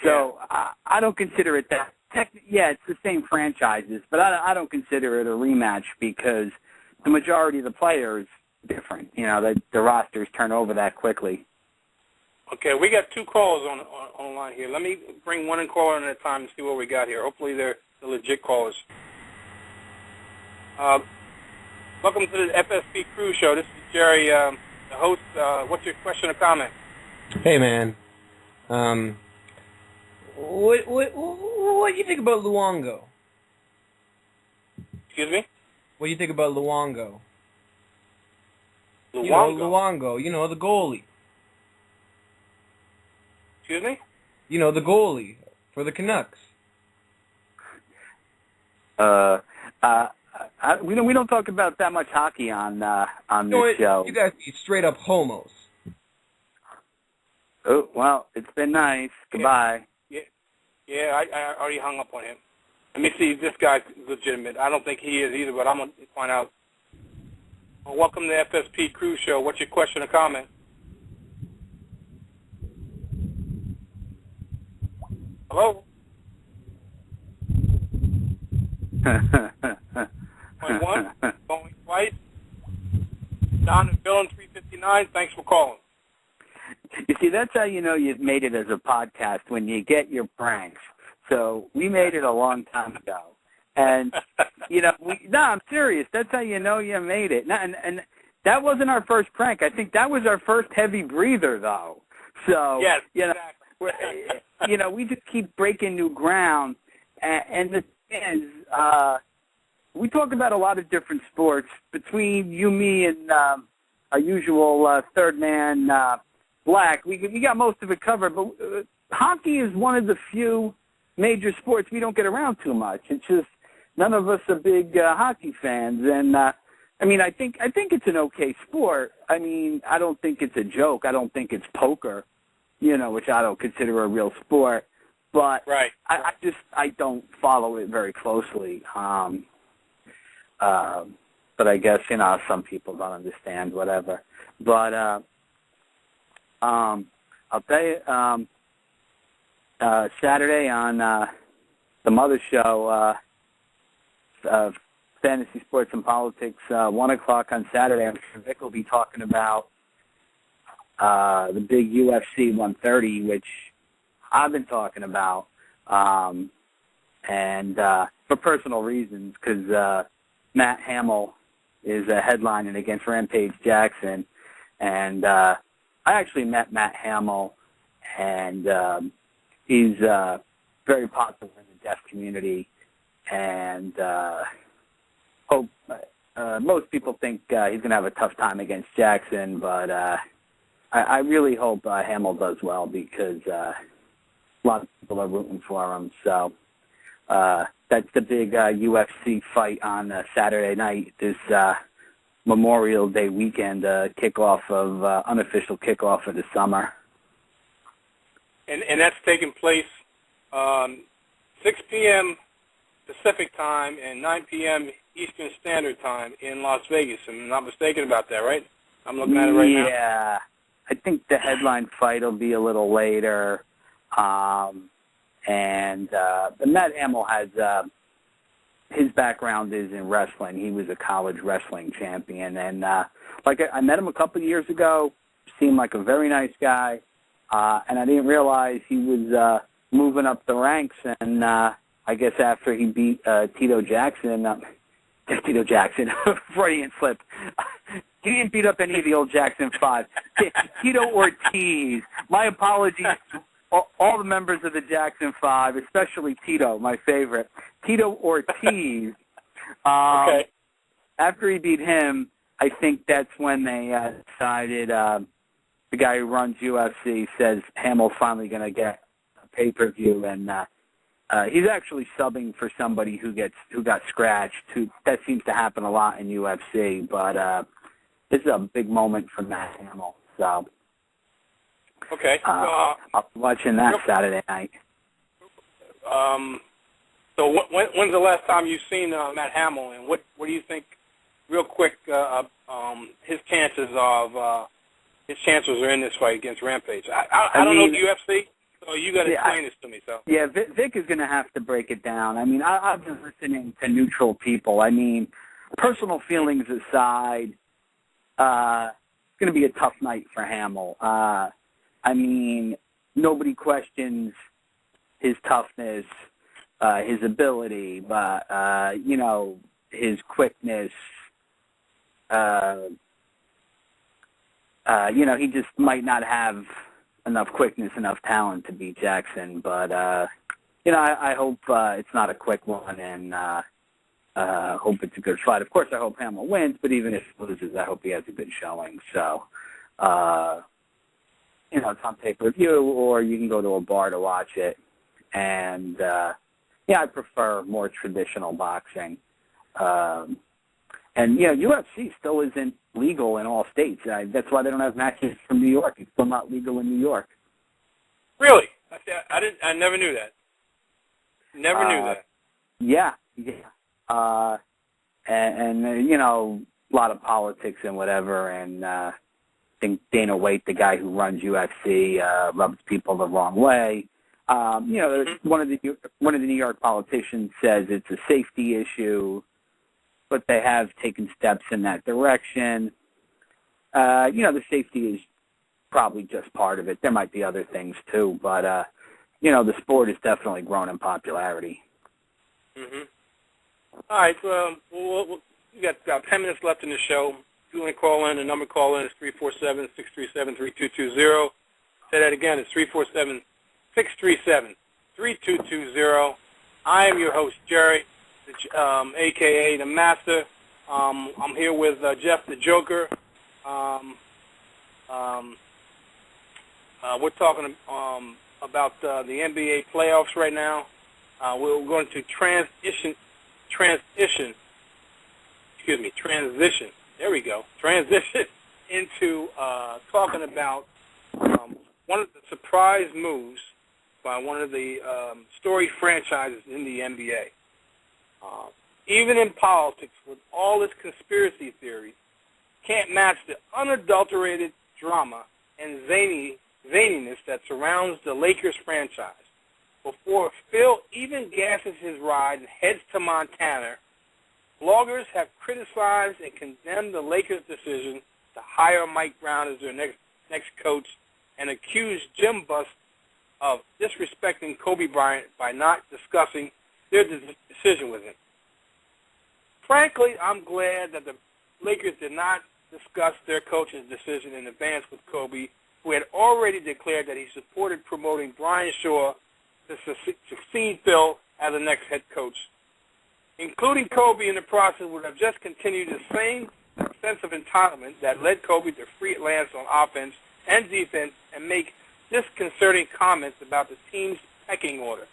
So I don't consider it that. Yeah, it's the same franchises, but I don't consider it a rematch because the majority of the players are different. The rosters turn over that quickly. Okay, we got 2 callers on the line here. Let me bring one caller at a time and see what we got here. Hopefully they're the legit callers. Welcome to the FSP Crew Show. This is Jerry, the host. What's your question or comment? Hey, man. What do you think about Luongo? Excuse me? What do you think about Luongo? Luongo? Luongo, the goalie. Excuse me? The goalie for the Canucks. We don't talk about that much hockey on this show. You guys be straight up homos. Oh, well, it's been nice. Goodbye. Yeah, I already hung up on him. Let me see if this guy's legitimate. I don't think he is either, but I'm going to find out. Well, welcome to the FSP Crew Show. What's your question or comment? Hello? Going once, going twice. Don and Bill in 359, thanks for calling. You see, that's how you know you've made it as a podcast, when you get your pranks. So we made it a long time ago. And, I'm serious. That's how you know you made it. And that wasn't our first prank. I think that was our first heavy breather, though. So, yes, you know, exactly. We just keep breaking new ground. And the thing is, we talk about a lot of different sports. Between you, me, and our usual third man, Black, we got most of it covered. But hockey is one of the few major sports we don't get around too much. It's just none of us are big hockey fans. And, I mean, I think it's an okay sport. I mean, I don't think it's a joke. I don't think it's poker, you know, which I don't consider a real sport. But right. I don't follow it very closely. But I guess, you know, some people don't understand, whatever. But I'll tell you, Saturday on the Mother Show, Fantasy Sports and Politics, 1 o'clock on Saturday, I'm sure Vic will be talking about the big UFC 130, which I've been talking about, and for personal reasons, because Matt Hamill is headlining against Rampage Jackson, and I actually met Matt Hamill, and he's very popular in the deaf community, and hope most people think he's going to have a tough time against Jackson, but I really hope Hamill does well, because a lot of people are rooting for him. So that's the big UFC fight on Saturday night, this Memorial Day weekend, unofficial kickoff of the summer. And that's taking place 6 p.m. Pacific time and 9 p.m. Eastern Standard Time in Las Vegas. I'm not mistaken about that, right? I'm looking at it right now. Yeah. I think the headline fight will be a little later. And Matt Hamill has his background is in wrestling. He was a college wrestling champion. And I met him a couple of years ago, seemed like a very nice guy. And I didn't realize he was moving up the ranks. And I guess after he beat Tito Jackson, Freudian slip. He didn't beat up any of the old Jackson 5. Tito Ortiz. My apologies to all the members of the Jackson 5, especially Tito, my favorite. Tito Ortiz. Okay. After he beat him, I think that's when they decided the guy who runs UFC says Hamill's finally going to get a pay-per-view, and he's actually subbing for somebody who got scratched. That seems to happen a lot in UFC, but this is a big moment for Matt Hamill. So, okay, I'll be watching that Saturday night. So when's the last time you've seen Matt Hamill, and what do you think, real quick, his chances are in this fight against Rampage? I don't know the UFC. So you got to explain this to me. So yeah, Vic is going to have to break it down. I mean, I've been listening to neutral people. I mean, personal feelings aside, it's going to be a tough night for Hamill. I mean, nobody questions his toughness, his ability, but you know, his quickness. You know, he just might not have enough quickness, enough talent to beat Jackson. But, you know, I hope it's not a quick one, and hope it's a good fight. Of course, I hope Hamill wins, but even if he loses, I hope he has a good showing. So, you know, it's on pay-per-view, or you can go to a bar to watch it. And, yeah, I prefer more traditional boxing. And, you know, UFC still isn't legal in all states. That's why they don't have matches from New York. It's still not legal in New York. Really? I never knew that. Never knew that. Yeah. And you know, a lot of politics and whatever, and I think Dana White, the guy who runs UFC, rubs people the wrong way. You know, one of the New York politicians says it's a safety issue, but they have taken steps in that direction. You know, the safety is probably just part of it. There might be other things too, but you know, the sport has definitely grown in popularity. All right, well, we got about 10 minutes left in the show. you want to call in, the number to call in is 347-637-3220. Say that again, it's 347-637-3220. I am your host, Jerry, a.k.a. The Master. I'm here with Jeff the Joker. We're talking about the NBA playoffs right now. We're going to transition. There we go. Transition into talking about one of the surprise moves by one of the storied franchises in the NBA. Even in politics, with all its conspiracy theories, can't match the unadulterated drama and zaniness that surrounds the Lakers franchise. Before Phil even gasses his ride and heads to Montana, bloggers have criticized and condemned the Lakers' decision to hire Mike Brown as their next coach and accused Jim Buss of disrespecting Kobe Bryant by not discussing their decision with him. Frankly, I'm glad that the Lakers did not discuss their coach's decision in advance with Kobe, who had already declared that he supported promoting Brian Shaw to succeed Phil as the next head coach. Including Kobe in the process would have just continued the same sense of entitlement that led Kobe to freelance on offense and defense and make disconcerting comments about the team's pecking order.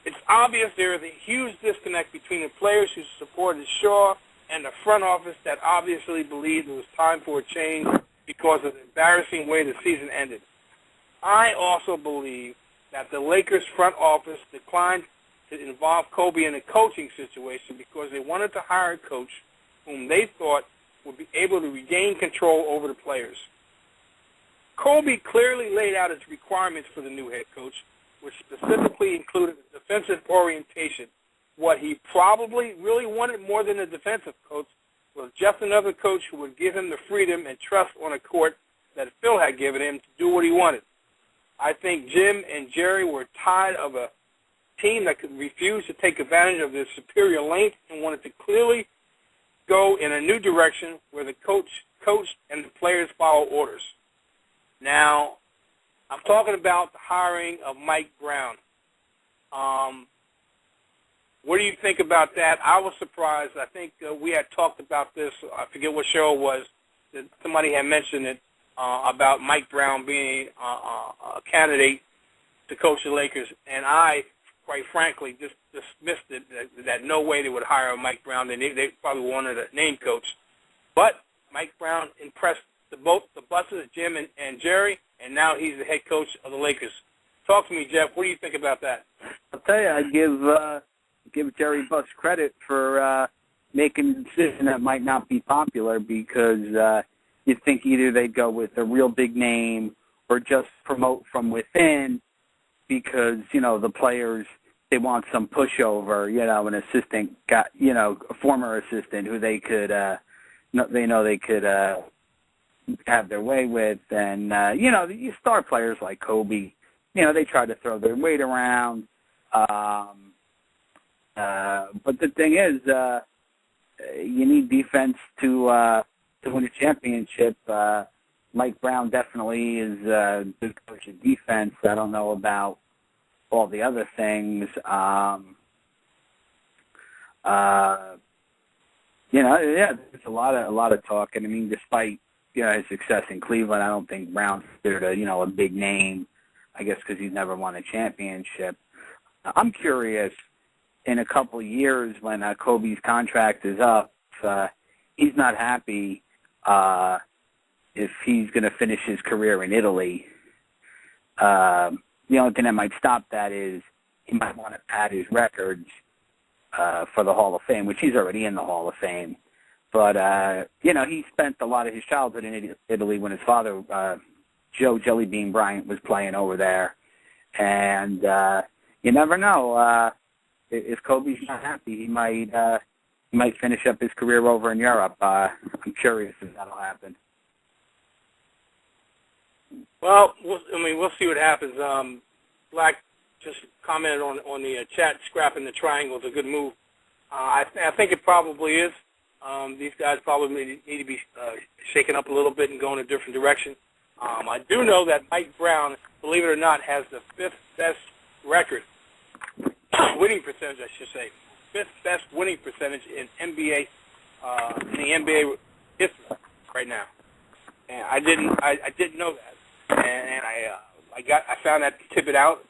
It's obvious there is a huge disconnect between the players who supported Shaw and the front office that obviously believed it was time for a change because of the embarrassing way the season ended. I also believe that the Lakers front office declined to involve Kobe in a coaching situation because they wanted to hire a coach whom they thought would be able to regain control over the players. Kobe clearly laid out his requirements for the new head coach, which specifically included a defensive orientation. What he probably really wanted more than a defensive coach was just another coach who would give him the freedom and trust on a court that Phil had given him to do what he wanted. I think Jim and Jerry were tired of a team that could refuse to take advantage of their superior length and wanted to clearly go in a new direction where the coach and the players follow orders. Now, I'm talking about the hiring of Mike Brown. What do you think about that? I was surprised. I think we had talked about this. I forget what show it was. That somebody had mentioned it about Mike Brown being a candidate to coach the Lakers, and I, quite frankly, just dismissed it, that no way they would hire Mike Brown. They probably wanted a name coach. But Mike Brown impressed both the Busses, Jim and Jerry, and now he's the head coach of the Lakers. Talk to me, Jeff. What do you think about that? I'll tell you, I give Jerry Buss credit for making a decision that might not be popular because you'd think either they'd go with a real big name or just promote from within because, the players, they want some pushover, an assistant, a former assistant who they could, they could have their way with. And, you star players like Kobe, they try to throw their weight around. But the thing is, you need defense to win a championship. Mike Brown definitely is a good coach of defense. I don't know about all the other things. There's a lot of talk. And I mean, despite his success in Cleveland, I don't think Brown's considered a big name. I guess because he's never won a championship. I'm curious. In a couple of years, when Kobe's contract is up, he's not happy if he's going to finish his career in Italy. The only thing that might stop that is he might want to pad his records for the Hall of Fame, which he's already in the Hall of Fame. But, he spent a lot of his childhood in Italy when his father, Joe Jellybean Bryant, was playing over there. And you never know. If Kobe's not happy, he might finish up his career over in Europe. I'm curious if that'll happen. Well, we'll see what happens. Black just commented on the chat, scrapping the triangle is a good move. I think it probably is. These guys probably need to be shaken up a little bit and go in a different direction. I do know that Mike Brown, believe it or not, has the 5th best record, winning percentage, I should say, 5th best winning percentage in NBA, in the NBA history right now. And I didn't know that, and I found that tidbit out,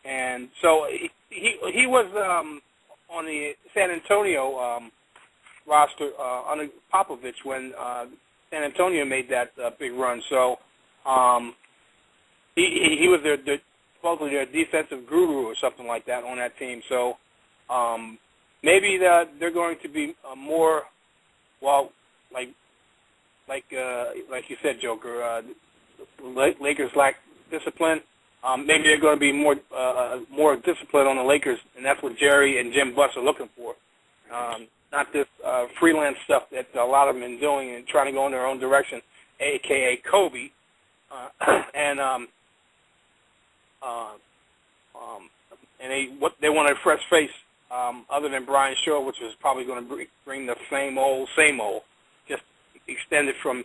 and so he was on the San Antonio roster under Popovich when San Antonio made that big run. So he was supposedly their defensive guru or something like that on that team. So maybe they're going to be more, well, like you said, Joker. Lakers lack discipline. Maybe they're going to be more disciplined on the Lakers, and that's what Jerry and Jim Buss are looking for. Not this freelance stuff that a lot of them have been doing and trying to go in their own direction, a.k.a. Kobe. And they wanted a fresh face other than Brian Shaw, which was probably going to bring the same old, just extended from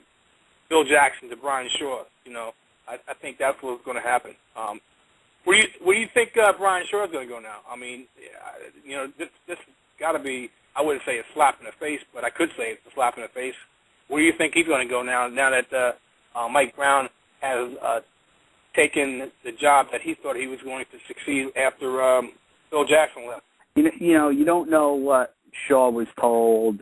Phil Jackson to Brian Shaw. You know, I think that's what's going to happen. Where do you think Brian Shaw is going to go now? I mean, you know, this has got to be, I wouldn't say a slap in the face, but I could say it's a slap in the face. Where do you think he's going to go now that Mike Brown has taken the job that he thought he was going to succeed after Phil Jackson left? You know, you don't know what Shaw was told.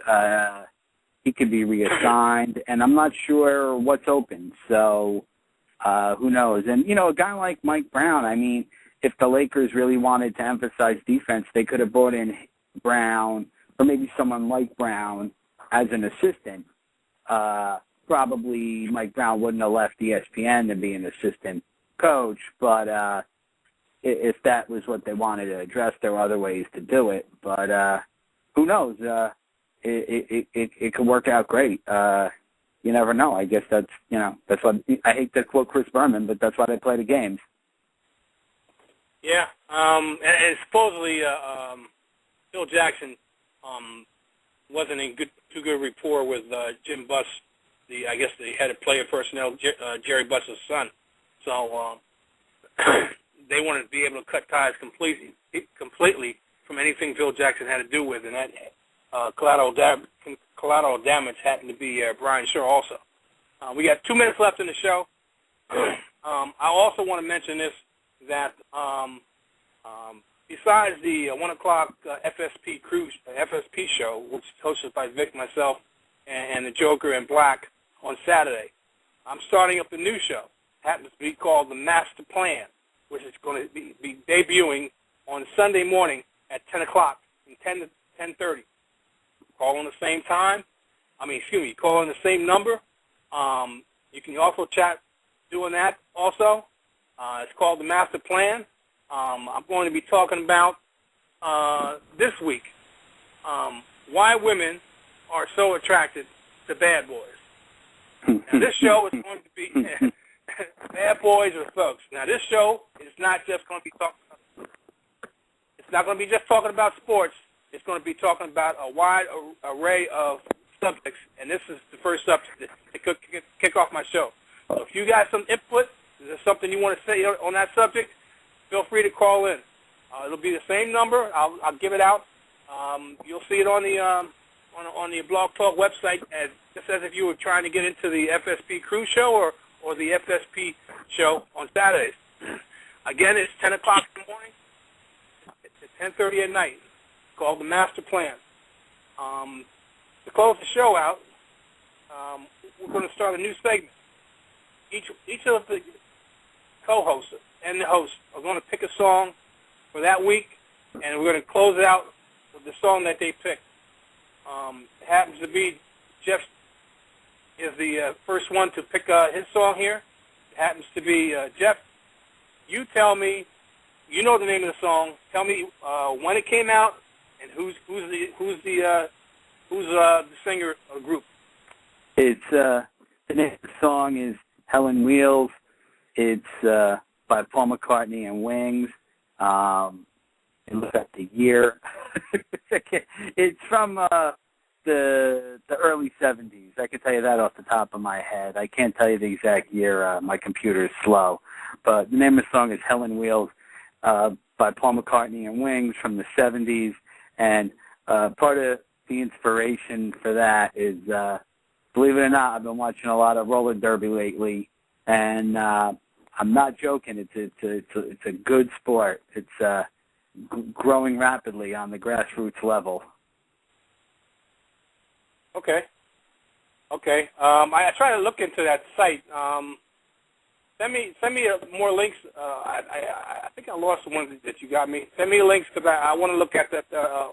He could be reassigned, and I'm not sure what's open. So who knows? And, you know, a guy like Mike Brown, I mean, if the Lakers really wanted to emphasize defense, they could have brought in Brown or maybe someone like Brown as an assistant. Probably Mike Brown wouldn't have left ESPN to be an assistant coach, but if that was what they wanted to address, there were other ways to do it. But who knows? It could work out great. You never know. I guess that's what, I hate to quote Chris Berman, but that's why they play the games. Yeah, and supposedly Phil Jackson wasn't in too good rapport with Jim Buss, the head of player personnel, Jerry Buss's son. So they wanted to be able to cut ties completely from anything Phil Jackson had to do with, and that collateral damage happened to be Brian Shaw also. We got 2 minutes left in the show. I also want to mention this, that besides the 1 o'clock FSP show, which is hosted by Vic, myself, and the Joker and Black on Saturday, I'm starting up a new show. It happens to be called The Master Plan, which is going to be debuting on Sunday morning at 10 o'clock, from 10 to 10:30. Call on the same time. Call on the same number. You can also chat doing that also. It's called The Master Plan. I'm going to be talking about this week why women are so attracted to bad boys. Now, this show is going to be bad boys or thugs. Now, this show is not just going to be talking about sports. It's going to be talking about a wide array of subjects, and this is the first subject to kick off my show. So if you got some input, is there something you want to say on that subject, feel free to call in. It'll be the same number. I'll give it out. You'll see it on the Blog Talk website, just as if you were trying to get into the FSP Crew Show or the FSP show on Saturdays. Again, it's 10 o'clock in the morning. It's 10:30 at night. It's called The Master Plan. To close the show out, we're going to start a new segment. Each of the co-hosts and the host are going to pick a song for that week, and we're going to close it out with the song that they picked. It happens to be Jeff is the first one to pick his song here. It happens to be Jeff. You tell me, you know the name of the song. Tell me when it came out and who's the singer or group. It's the name of the song is Helen Wheels. It's by Paul McCartney and Wings. And look at the year. It's from the early 70s. I can tell you that off the top of my head. I can't tell you the exact year. My computer is slow. But the name of the song is Helen Wheels by Paul McCartney and Wings from the 70s. And part of the inspiration for that is, believe it or not, I've been watching a lot of roller derby lately. And I'm not joking. It's a good sport. It's growing rapidly on the grassroots level. Okay. I try to look into that site. Send me more links. I think I lost the ones that you got me. Send me links because I want to look at that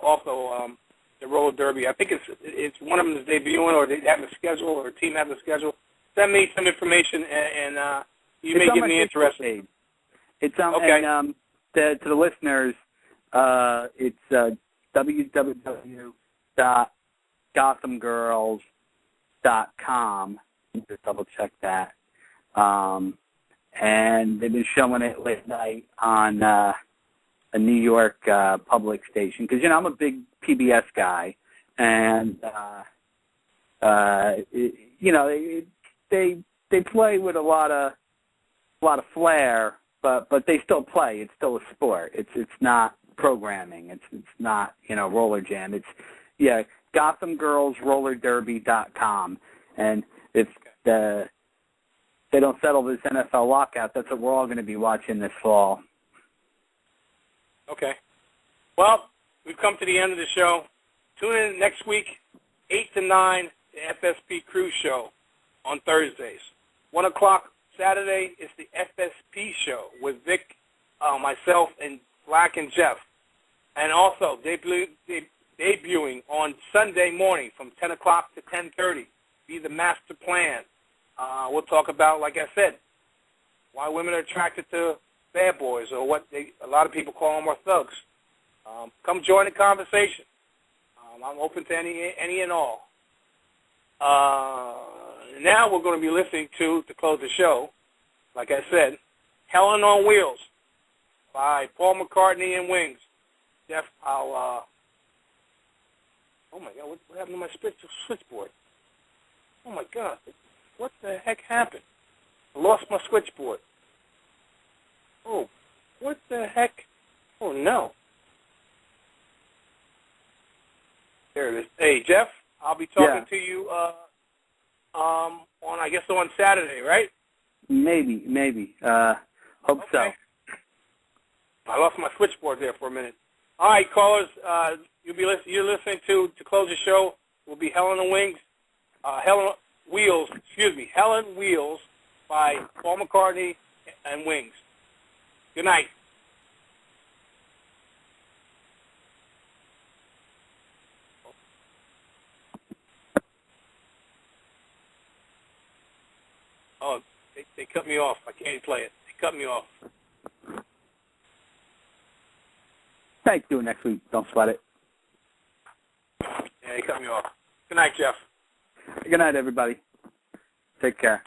also. The roller derby. I think it's one of them is debuting, or they have a schedule, or a team has a schedule. Send me some information, and you may give me interest. It's okay. And to the listeners, it's www.gothamgirls.com. Just double check that. And they've been showing it late night on a New York public station because I'm a big PBS guy, and they play with a lot of flair, but they still play. It's still a sport. It's not programming. It's not roller jam. It's GothamGirlsRollerDerby.com, and if they don't settle this NFL lockout, that's what we're all going to be watching this fall. Okay. Well, we've come to the end of the show. Tune in next week, 8 to 9, the FSP Crew Show on Thursdays. 1 o'clock Saturday is the FSP Show with Vic, myself, and Black and Jeff. And also debuting on Sunday morning from 10 o'clock to 10:30, Be the Master Plan. We'll talk about, like I said, why women are attracted to bad boys, or what a lot of people call them are thugs. Come join the conversation. I'm open to any and all. Now we're going to be listening to close the show, like I said, Helen on Wheels by Paul McCartney and Wings. Jeff, oh my God, what happened to my switchboard? Oh my God, what the heck happened? I lost my switchboard. Oh, what the heck? Oh no. There it is. Hey, Jeff, I'll be talking to you on Saturday, right? Maybe. Hope so. I lost my switchboard there for a minute. All right, callers, you're listening to close the show will be Helen Wheels by Paul McCartney and Wings. Good night. Oh, they cut me off. I can't play it. They cut me off. Thanks. Do it next week. Don't sweat it. Yeah, they cut me off. Good night, Jeff. Good night, everybody. Take care.